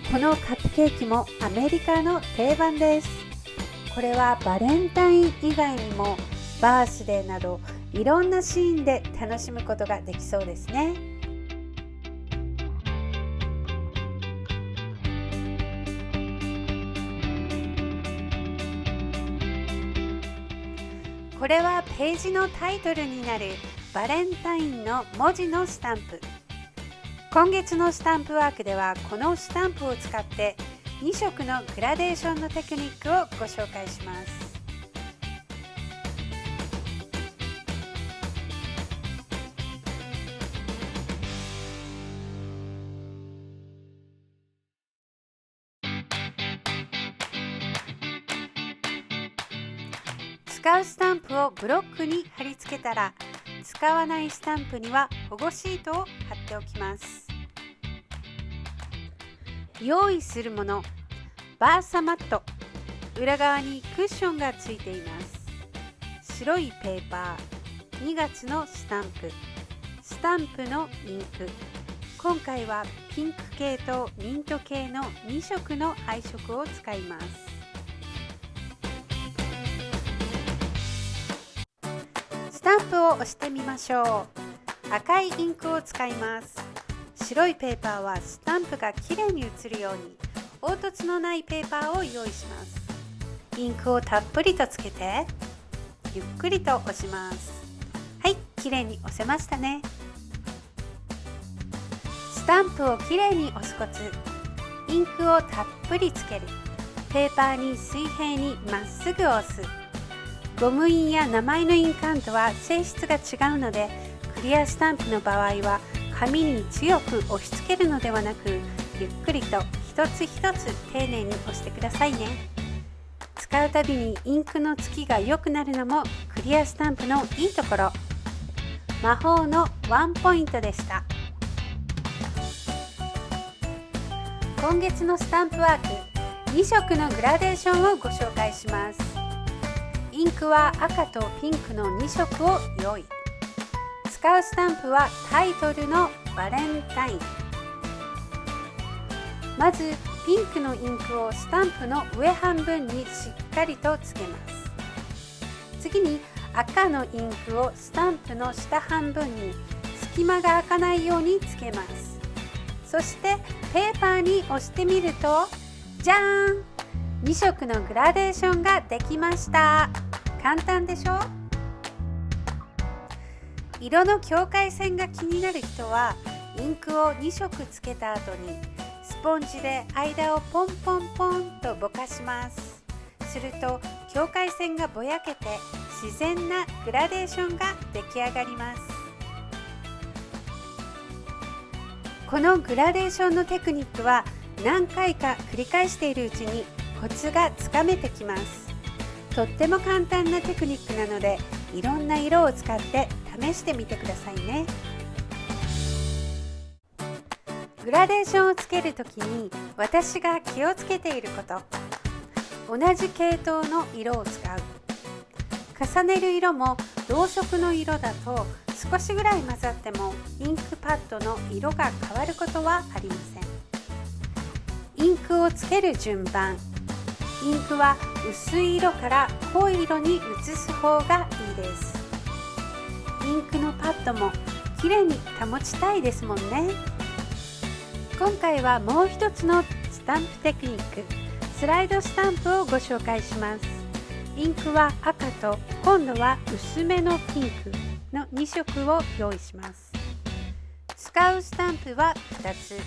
このカップケーキもアメリカの定番です。これはバレンタイン以外にもバースデーなどいろんなシーンで楽しむことができそうですね。これはページのタイトルになるバレンタインの文字のスタンプ。今月のスタンプワークではこのスタンプを使って2色のグラデーションのテクニックをご紹介します。使うスタンプをブロックに貼り付けたら、使わないスタンプには保護シートを貼っておきます。用意するもの、バーサマット、裏側にクッションがついています。白いペーパー、2月のスタンプ、スタンプのインク。今回はピンク系とミント系の2色の配色を使います。スタンプを押してみましょう。赤いインクを使います。白いペーパーはスタンプがきれいに写るように凹凸のないペーパーを用意します。インクをたっぷりとつけてゆっくりと押します。はい、きれいに押せましたね。スタンプをきれいに押すコツ、インクをたっぷりつける、ペーパーに水平にまっすぐ押す。ゴム印や名前の印鑑とは性質が違うので、クリアスタンプの場合は紙に強く押し付けるのではなく、ゆっくりと一つ一つ丁寧に押してくださいね。使うたびにインクのつきが良くなるのもクリアスタンプのいいところ。魔法のワンポイントでした。今月のスタンプワーク、2色のグラデーションをご紹介します。インクは赤とピンクの2色を用意。使うスタンプはタイトルのバレンタイン。まずピンクのインクをスタンプの上半分にしっかりとつけます。次に赤のインクをスタンプの下半分に隙間が開かないようにつけます。そしてペーパーに押してみると、じゃーん、2色のグラデーションができました。簡単でしょ？色の境界線が気になる人はインクを2色つけた後にスポンジで間をポンポンポンとぼかします。すると境界線がぼやけて自然なグラデーションが出来上がります。このグラデーションのテクニックは何回か繰り返しているうちにコツがつかめてきます。とっても簡単なテクニックなので、いろんな色を使って試してみてくださいね。グラデーションをつけるときに私が気をつけていること、同じ系統の色を使う。重ねる色も同色の色だと少しぐらい混ざってもインクパッドの色が変わることはありません。インクをつける順番、インクは薄い色から濃い色に移す方がいいです。インクのパッドもきれいに保ちたいですもんね。今回はもう一つのスタンプテクニック、スライドスタンプをご紹介します。インクは赤と今度は薄めのピンクの2色を用意します。使うスタンプは2つ。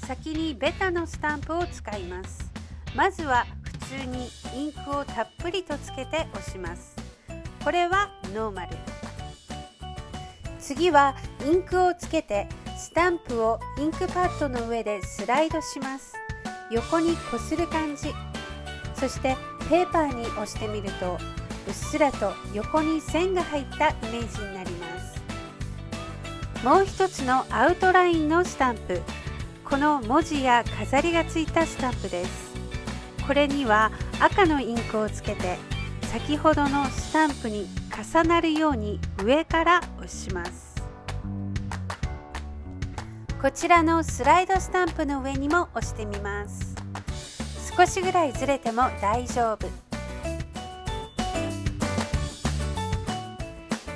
先にベタのスタンプを使います。まずは普通にインクをたっぷりとつけて押します。これはノーマル。次はインクをつけてスタンプをインクパッドの上でスライドします。横にこする感じ。そしてペーパーに押してみるとうっすらと横に線が入ったイメージになります。もう一つのアウトラインのスタンプ、この文字や飾りがついたスタンプです。これには赤のインクをつけて先ほどのスタンプに重なるように上から押します。こちらのスライドスタンプの上にも押してみます。少しぐらいずれても大丈夫。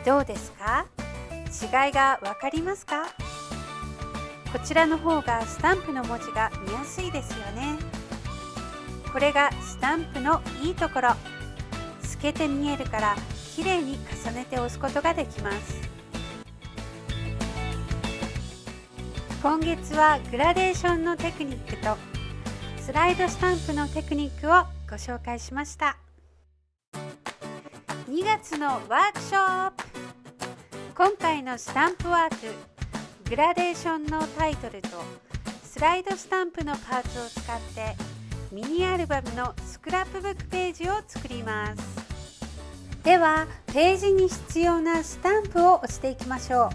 どうですか？違いがわかりますか？こちらの方がスタンプの文字が見やすいですよね。これがスタンプのいいところ。透けて見えるからきれいに重ねて押すことができます。今月はグラデーションのテクニックとスライドスタンプのテクニックをご紹介しました。2月のワークショップ。今回のスタンプワーク、グラデーションのタイトルとスライドスタンプのパーツを使ってミニアルバムのスクラップブックページを作ります。ではページに必要なスタンプを押していきましょう。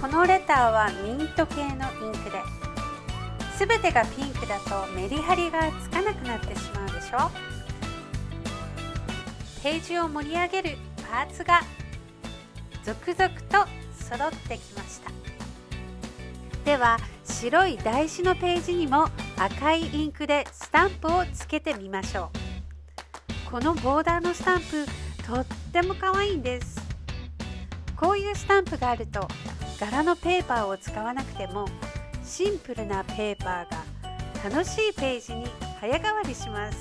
このレターはミント系のインクで、すべてがピンクだとメリハリがつかなくなってしまうでしょ。ページを盛り上げるパーツが続々と揃ってきました。では白い台紙のページにも赤いインクでスタンプをつけてみましょう。このボーダーのスタンプとっても可愛いんです。こういうスタンプがあると柄のペーパーを使わなくてもシンプルなペーパーが楽しいページに早変わりします。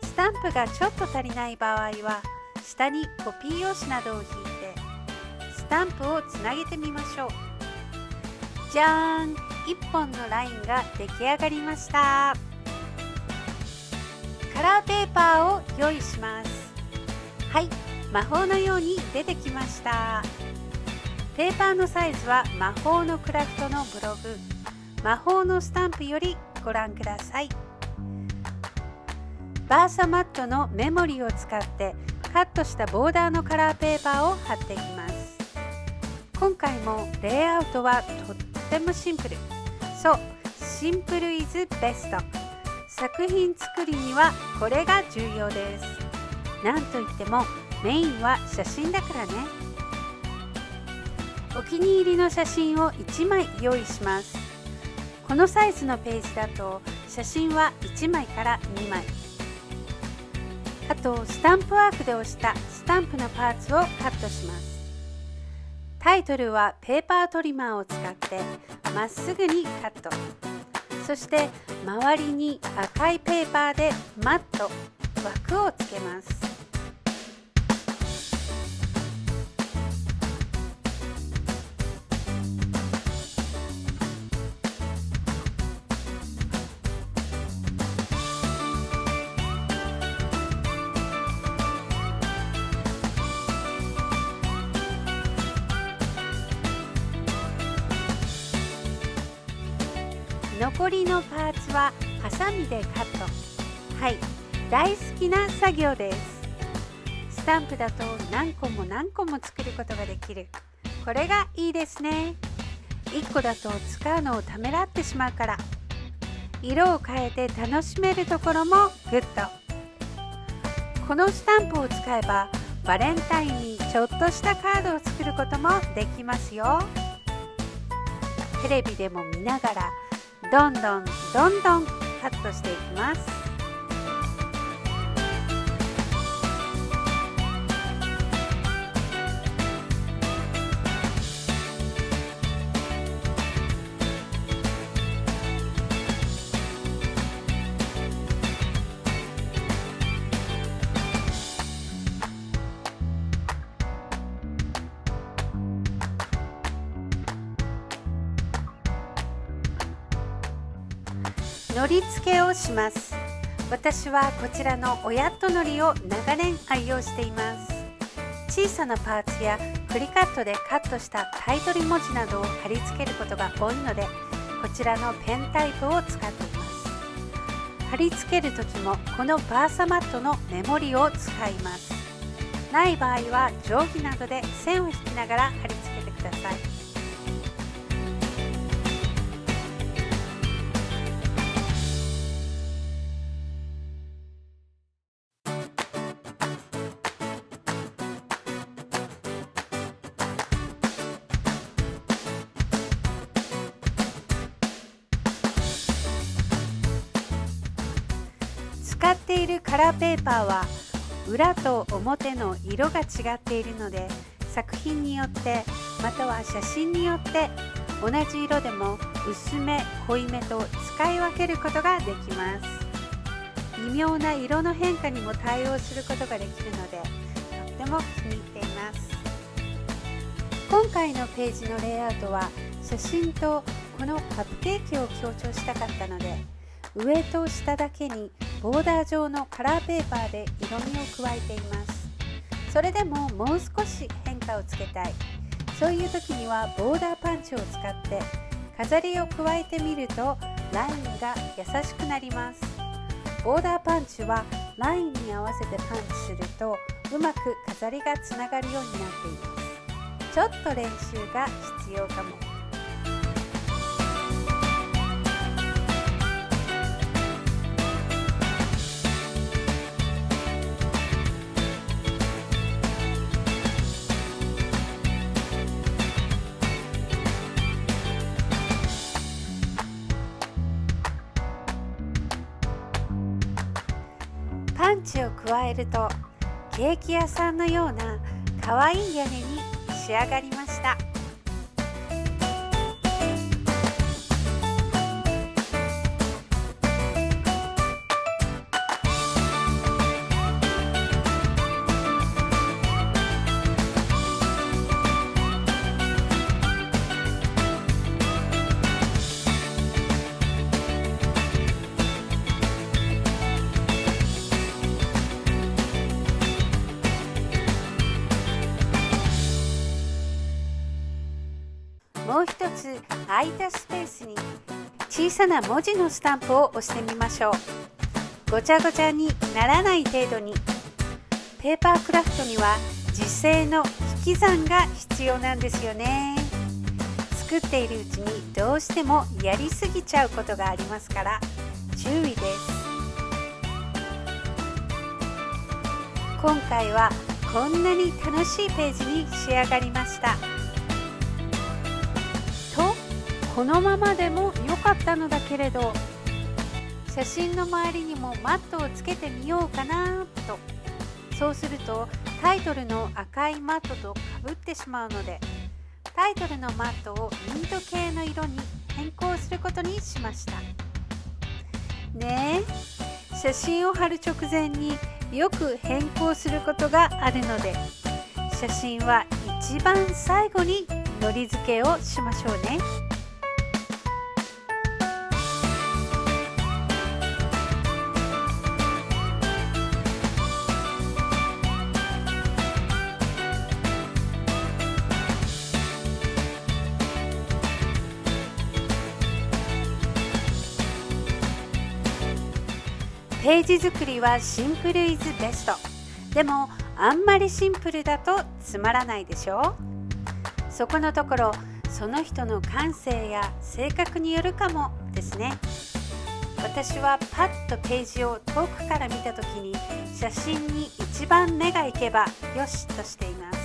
スタンプがちょっと足りない場合は下にコピー用紙などを引いてスタンプをつなげてみましょう。じゃーん、1本のラインが出来上がりました。カラーペーパーを用意します。はい、魔法のように出てきました。ペーパーのサイズは魔法のクラフトのブログ、魔法のスタンプよりご覧ください。バーサマットのメモリを使ってカットしたボーダーのカラーペーパーを貼っていきます。今回もレイアウトはとってもシンプル。そう、シンプルイズベスト。作品作りにはこれが重要です。なんといってもメインは写真だからね。お気に入りの写真を1枚用意します。このサイズのページだと写真は1枚から2枚。あとスタンプワークで押したスタンプのパーツをカットします。タイトルはペーパートリマーを使ってまっすぐにカット。そして周りに赤いペーパーでマット、枠をつけます。残りのパーツはハサミでカット。はい、大好きな作業です。スタンプだと何個も何個も作ることができる。これがいいですね。1個だと使うのをためらってしまうから。色を変えて楽しめるところもグッド。このスタンプを使えばバレンタインにちょっとしたカードを作ることもできますよ。テレビでも見ながらどんどんカットしていきます。のり付けをします。私はこちらのおやっとのりを長年愛用しています。小さなパーツやクリカットでカットしたタイトル文字などを貼り付けることが多いので、こちらのペンタイプを使っています。貼り付ける時もこのバーサマットのメモリを使います。ない場合は定規などで線を引きながら貼り付けてください。使っているカラーペーパーは裏と表の色が違っているので、作品によってまたは写真によって同じ色でも薄め濃いめと使い分けることができます。微妙な色の変化にも対応することができるので、とっても気に入っています。今回のページのレイアウトは写真とこのカップケーキを強調したかったので、上と下だけにボーダー状のカラーペーパーで色味を加えています。それでももう少し変化をつけたい、そういう時にはボーダーパンチを使って飾りを加えてみるとラインが優しくなります。ボーダーパンチはラインに合わせてパンチするとうまく飾りがつながるようになっています。ちょっと練習が必要かも。パンチを加えるとケーキ屋さんのような可愛い屋根に仕上がりました。もう一つ空いたスペースに小さな文字のスタンプを押してみましょう。ごちゃごちゃにならない程度に。ペーパークラフトには時制の引き算が必要なんですよね。作っているうちにどうしてもやりすぎちゃうことがありますから注意です。今回はこんなに楽しいページに仕上がりました。このままでも良かったのだけれど、写真の周りにもマットをつけてみようかなと。そうするとタイトルの赤いマットとかぶってしまうので、タイトルのマットをミント系の色に変更することにしました。ねえ、写真を貼る直前によく変更することがあるので、写真は一番最後にのり付けをしましょうね。ページ作りはシンプルイズベスト。でもあんまりシンプルだとつまらないでしょ。そこのところその人の感性や性格によるかもですね。私はパッとページを遠くから見た時に写真に一番目がいけばよしとしています。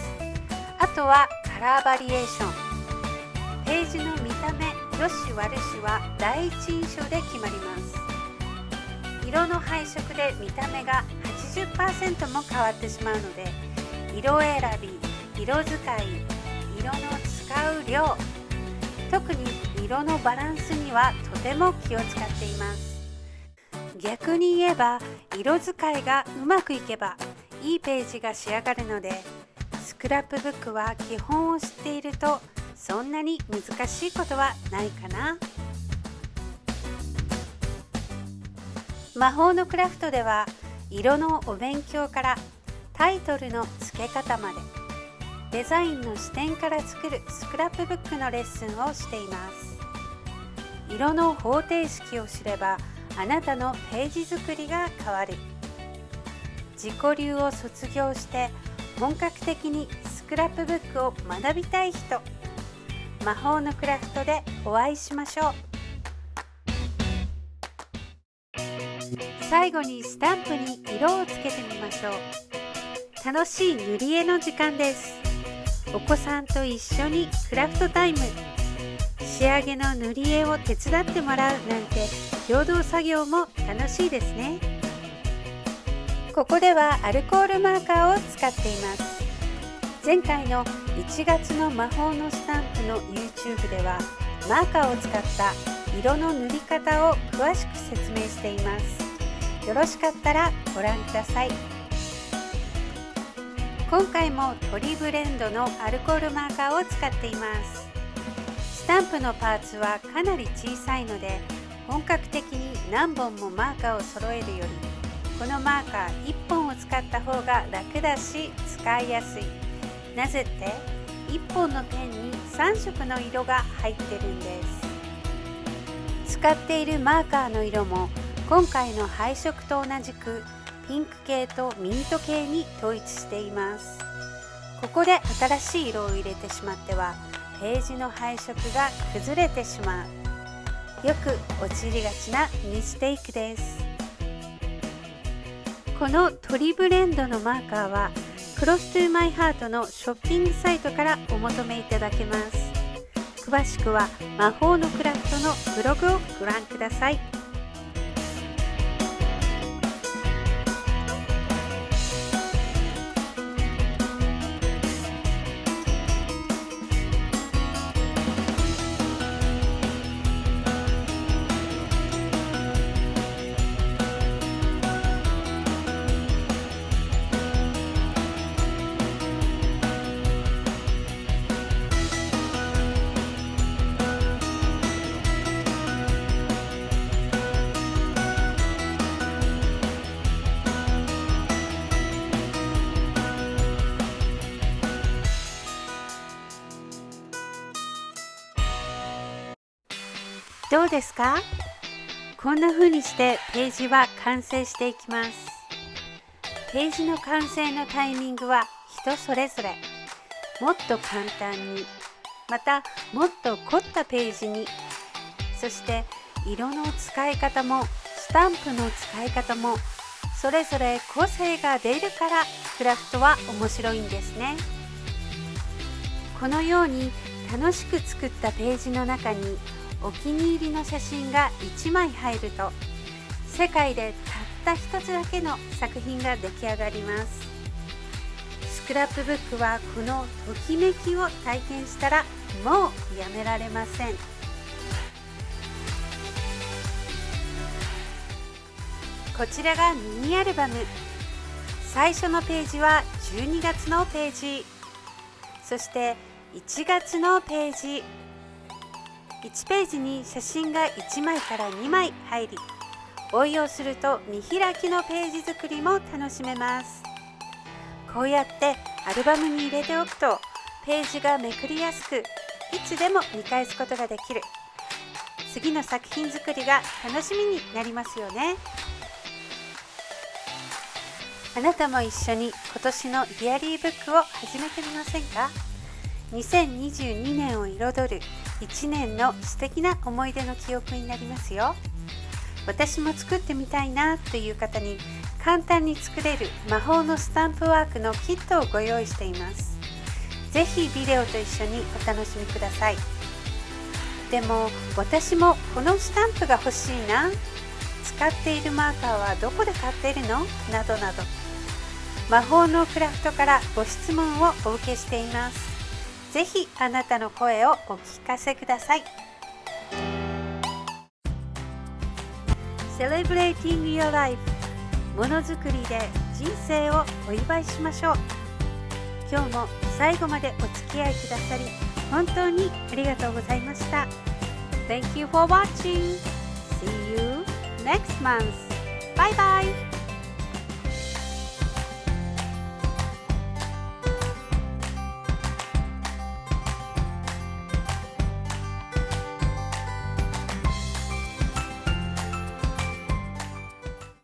あとはカラーバリエーション。ページの見た目よし悪しは第一印象で決まります。色の配色で見た目が 80% も変わってしまうので、色選び、色使い、色の使う量、特に色のバランスにはとても気を使っています。逆に言えば色使いがうまくいけばいいページが仕上がるので、スクラップブックは基本を知っているとそんなに難しいことはないかな。魔法のクラフトでは色のお勉強からタイトルの付け方までデザインの視点から作るスクラップブックのレッスンをしています。色の方程式を知ればあなたのページ作りが変わる。自己流を卒業して本格的にスクラップブックを学びたい人、魔法のクラフトでお会いしましょう。最後にスタンプに色をつけてみましょう。楽しい塗り絵の時間です。お子さんと一緒にクラフトタイム。仕上げの塗り絵を手伝ってもらうなんて共同作業も楽しいですね。ここではアルコールマーカーを使っています。前回の1月の魔法のスタンプの YouTube ではマーカーを使った色の塗り方を詳しく説明しています。よろしかったらご覧ください。今回もトリブレンドのアルコールマーカーを使っています。スタンプのパーツはかなり小さいので、本格的に何本もマーカーを揃えるより、このマーカー1本を使った方が楽だし使いやすい。なぜって1本のペンに3色の色が入ってるんです。使っているマーカーの色も今回の配色と同じくピンク系とミント系に統一しています。ここで新しい色を入れてしまってはページの配色が崩れてしまう。よく陥りがちなミステイクです。このトリブレンドのマーカーはクロストゥマイハートのショッピングサイトからお求めいただけます。詳しくは魔法のクラフトのブログをご覧ください。どうですか？こんな風にしてページは完成していきます。ページの完成のタイミングは人それぞれ。もっと簡単に、またもっと凝ったページに、そして色の使い方もスタンプの使い方もそれぞれ個性が出るからクラフトは面白いんですね。このように楽しく作ったページの中にお気に入りの写真が1枚入ると、世界でたった一つだけの作品が出来上がります。スクラップブックはこのときめきを体験したらもうやめられません。こちらがミニアルバム。最初のページは12月のページ、そして1月のページ。1ページに写真が1枚から2枚入り、応用すると見開きのページ作りも楽しめます。こうやってアルバムに入れておくとページがめくりやすく、いつでも見返すことができる。次の作品作りが楽しみになりますよね。あなたも一緒に今年のディアリーブックを始めてみませんか？2022年を彩る1年の素敵な思い出の記憶になりますよ。私も作ってみたいなという方に簡単に作れる魔法のスタンプワークのキットをご用意しています。ぜひビデオと一緒にお楽しみください。でも私もこのスタンプが欲しいな、使っているマーカーはどこで買っているの？などなど、魔法のクラフトからご質問をお受けしています。ぜひあなたの声をお聞かせください。Celebrating your life。 ものづくりで人生をお祝いしましょう。今日も最後までお付き合いくださり本当にありがとうございました。Thank you for watching. See you next month. Bye bye.